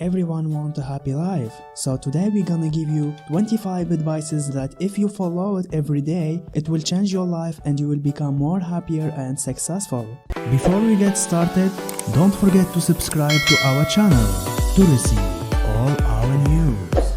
Everyone wants a happy life. So today we're gonna give you 25 advices that if you follow it every day, it will change your life and you will become more happier and successful. Before we get started, don't forget to subscribe to our channel to receive all our news.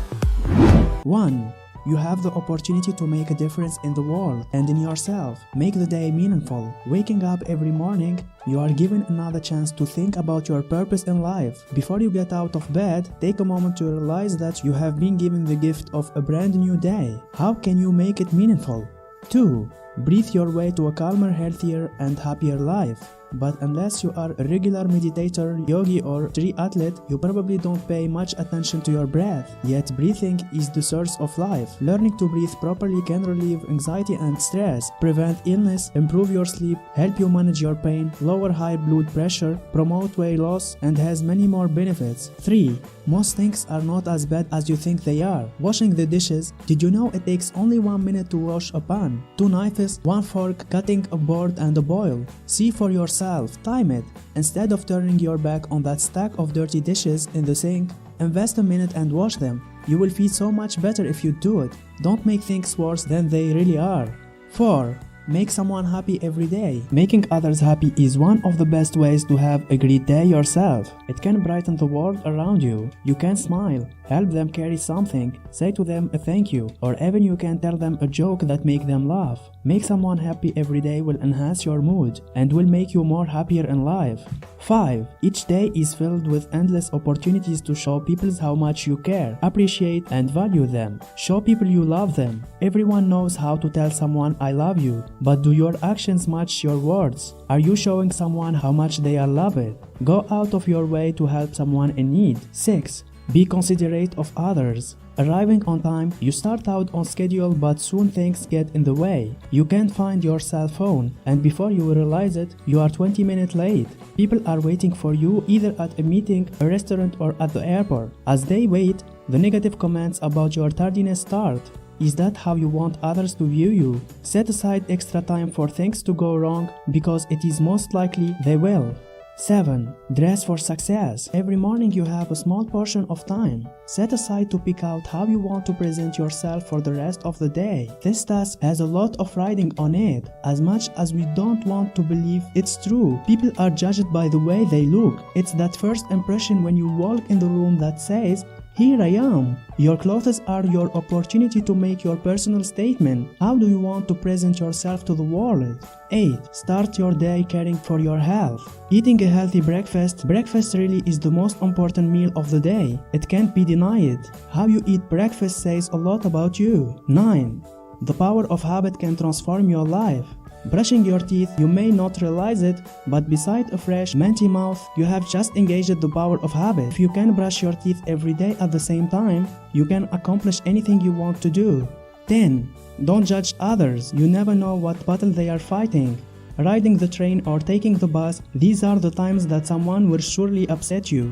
1. You have the opportunity to make a difference in the world and in yourself. Make the day meaningful. Waking up every morning, you are given another chance to think about your purpose in life. Before you get out of bed, take a moment to realize that you have been given the gift of a brand new day. How can you make it meaningful? 2. Breathe your way to a calmer, healthier, and happier life. But unless you are a regular meditator, yogi, or triathlete, you probably don't pay much attention to your breath. Yet breathing is the source of life. Learning to breathe properly can relieve anxiety and stress, prevent illness, improve your sleep, help you manage your pain, lower high blood pressure, promote weight loss, and has many more benefits. 3. Most things are not as bad as you think they are. Washing the dishes. Did you know it takes only 1 minute to wash a pan? 2 knives, 1 fork, cutting a board, and a boil. See for yourself. Time it. Instead of turning your back on that stack of dirty dishes in the sink, invest a minute and wash them. You will feel so much better if you do it. Don't make things worse than they really are. 4. Make someone happy every day. Making others happy is one of the best ways to have a great day yourself. It can brighten the world around you. You can smile, help them carry something, say to them a thank you, or even you can tell them a joke that make them laugh. Make someone happy every day will enhance your mood and will make you more happier in life. 5. Each day is filled with endless opportunities to show people how much you care, appreciate, and value them. Show people you love them. Everyone knows how to tell someone I love you, but do your actions match your words? Are you showing someone how much they are loved? Go out of your way to help someone in need. 6. Be considerate of others. Arriving on time, you start out on schedule but soon things get in the way. You can't find your cell phone and before you realize it, you are 20 minutes late. People are waiting for you either at a meeting, a restaurant, or at the airport. As they wait, the negative comments about your tardiness start. Is that how you want others to view you? Set aside extra time for things to go wrong because it is most likely they will. 7. Dress for success. Every morning you have a small portion of time. Set aside to pick out how you want to present yourself for the rest of the day. This task has a lot of riding on it. As much as we don't want to believe it's true, people are judged by the way they look. It's that first impression when you walk in the room that says, "Here I am." Your clothes are your opportunity to make your personal statement. How do you want to present yourself to the world? 8. Start your day caring for your health. Eating a healthy breakfast. Breakfast really is the most important meal of the day. It can't be denied. How you eat breakfast says a lot about you. 9. The power of habit can transform your life. Brushing your teeth, you may not realize it, but beside a fresh, minty mouth, you have just engaged the power of habit. If you can brush your teeth every day at the same time, you can accomplish anything you want to do. 10. Don't judge others. You never know what battle they are fighting. Riding the train or taking the bus, these are the times that someone will surely upset you.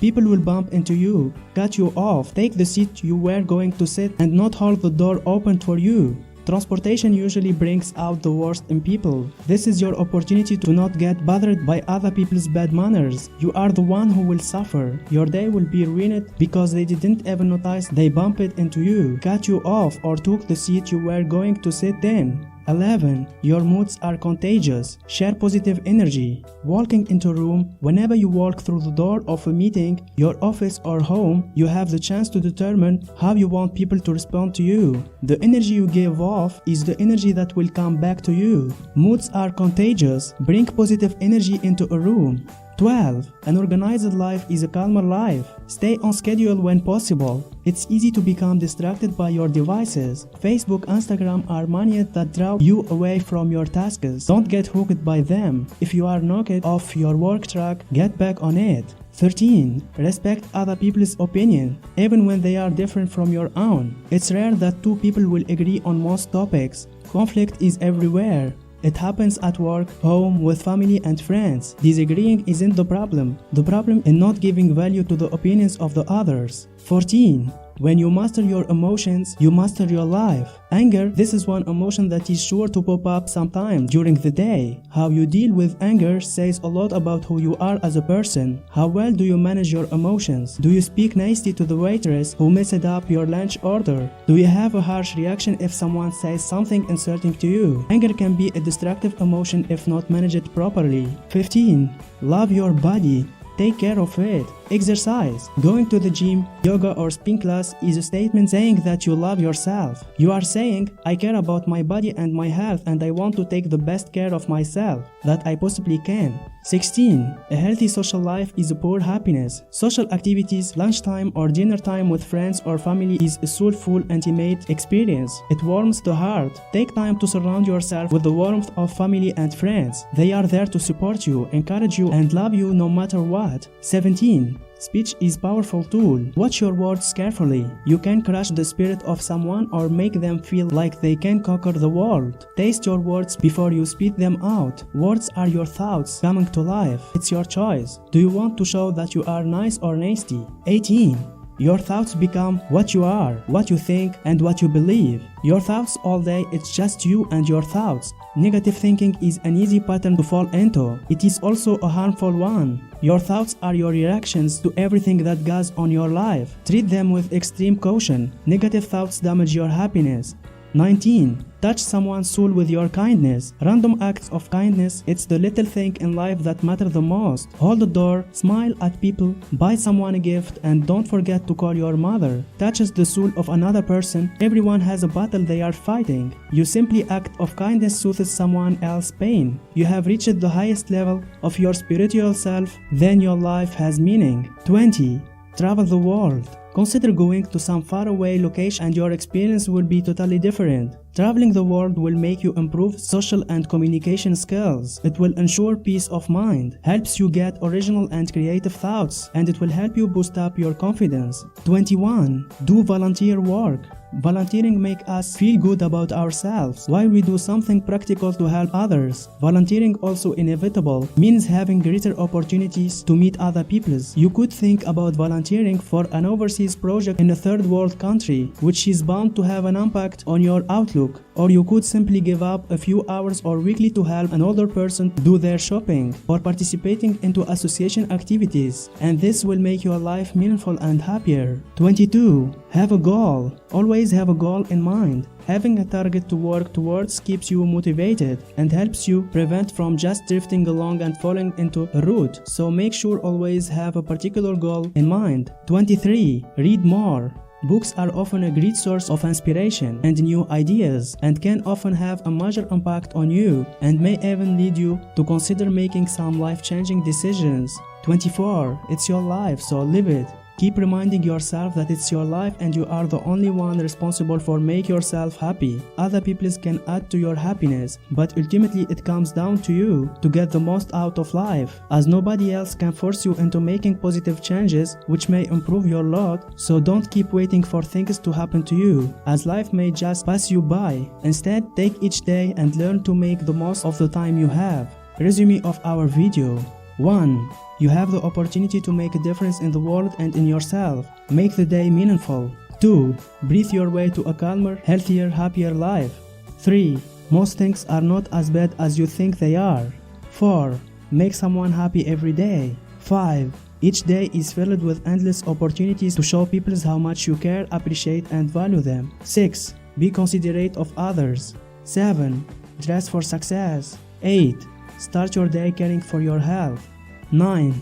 People will bump into you, cut you off, take the seat you were going to sit, and not hold the door open for you. Transportation usually brings out the worst in people. This is your opportunity to not get bothered by other people's bad manners. You are the one who will suffer. Your day will be ruined because they didn't even notice they bumped into you, cut you off, or took the seat you were going to sit in. 11. Your moods are contagious. Share positive energy. Walking into a room. Whenever you walk through the door of a meeting, your office or home, you have the chance to determine how you want people to respond to you. The energy you give off is the energy that will come back to you. Moods are contagious. Bring positive energy into a room. 12. An organized life is a calmer life. Stay on schedule when possible. It's easy to become distracted by your devices. Facebook, Instagram are magnets that draw you away from your tasks. Don't get hooked by them. If you are knocked off your work track, get back on it. 13. Respect other people's opinion, even when they are different from your own. It's rare that two people will agree on most topics. Conflict is everywhere. It happens at work, home, with family and friends. Disagreeing isn't the problem. The problem is not giving value to the opinions of the others. 14. When you master your emotions, you master your life. Anger, this is one emotion that is sure to pop up sometimes during the day. How you deal with anger says a lot about who you are as a person. How well do you manage your emotions? Do you speak nasty to the waitress who messed up your lunch order? Do you have a harsh reaction if someone says something insulting to you? Anger can be a destructive emotion if not managed properly. 15. Love your body. Take care of it. Exercise. Going to the gym, yoga or spin class is a statement saying that you love yourself. You are saying, I care about my body and my health and I want to take the best care of myself that I possibly can. 16. A healthy social life is a pure happiness. Social activities, lunchtime or dinner time with friends or family is a soulful, intimate experience. It warms the heart. Take time to surround yourself with the warmth of family and friends. They are there to support you, encourage you and love you no matter what. 17. Speech is a powerful tool. Watch your words carefully. You can crush the spirit of someone or make them feel like they can conquer the world. Taste your words before you spit them out. Words are your thoughts coming to life. It's your choice. Do you want to show that you are nice or nasty? 18. Your thoughts become what you are, what you think, and what you believe. Your thoughts all day, it's just you and your thoughts. Negative thinking is an easy pattern to fall into. It is also a harmful one. Your thoughts are your reactions to everything that goes on your life. Treat them with extreme caution. Negative thoughts damage your happiness. 19. Touch someone's soul with your kindness. Random acts of kindness, it's the little thing in life that matter the most. Hold the door, smile at people, buy someone a gift, and don't forget to call your mother. Touches the soul of another person. Everyone has a battle they are fighting. You simply act of kindness soothes someone else's pain. You have reached the highest level of your spiritual self, then your life has meaning. 20. Travel the world. Consider going to some faraway location and your experience will be totally different. Traveling the world will make you improve social and communication skills. It will ensure peace of mind, helps you get original and creative thoughts, and it will help you boost up your confidence. 21. Do volunteer work. Volunteering makes us feel good about ourselves while we do something practical to help others. Volunteering also inevitable means having greater opportunities to meet other people. You could think about volunteering for an overseas project in a third world country, which is bound to have an impact on your outlook. Or you could simply give up a few hours or weekly to help an older person do their shopping or participating into association activities, and this will make your life meaningful and happier. 22. Have a goal. Always have a goal in mind. Having a target to work towards keeps you motivated and helps you prevent from just drifting along and falling into a rut. So make sure always have a particular goal in mind. 23. Read more. Books are often a great source of inspiration and new ideas and can often have a major impact on you and may even lead you to consider making some life-changing decisions. 24. It's your life, so live it. Keep reminding yourself that it's your life and you are the only one responsible for make yourself happy. Other people can add to your happiness, but ultimately it comes down to you to get the most out of life, as nobody else can force you into making positive changes which may improve your lot. So don't keep waiting for things to happen to you, as life may just pass you by. Instead, take each day and learn to make the most of the time you have. Resume of our video. 1. You have the opportunity to make a difference in the world and in yourself. Make the day meaningful. 2. Breathe your way to a calmer, healthier, happier life. 3. Most things are not as bad as you think they are. 4. Make someone happy every day. 5. Each day is filled with endless opportunities to show people how much you care, appreciate, and value them. 6. Be considerate of others. 7. Dress for success. 8. Start your day caring for your health. 9.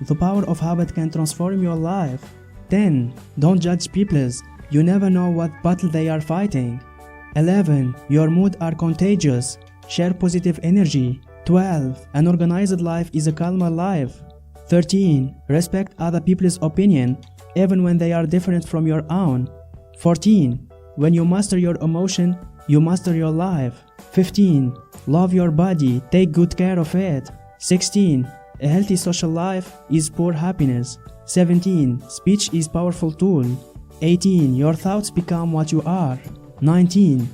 The power of habit can transform your life. 10. Don't judge people. You never know what battle they are fighting. 11. Your mood are contagious. Share positive energy. 12. An organized life is a calmer life. 13. Respect other people's opinion, even when they are different from your own. 14. When you master your emotion, you master your life. 15. Love your body, take good care of it. 16. A healthy social life is pure happiness. 17. Speech is powerful tool. 18. Your thoughts become what you are. 19.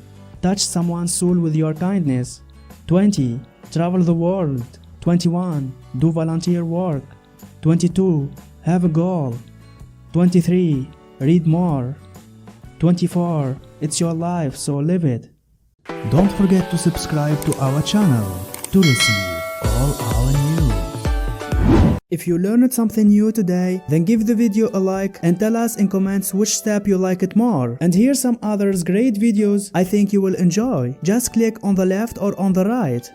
Touch someone's soul with your kindness. 20. Travel the world. 21. Do volunteer work. 22. Have a goal. 23. Read more. 24. It's your life, so live it. Don't forget to subscribe to our channel to receive all our news. If you learned something new today, then give the video a like and tell us in comments which step you like it more. And here's some others great videos I think you will enjoy. Just click on the left or on the right.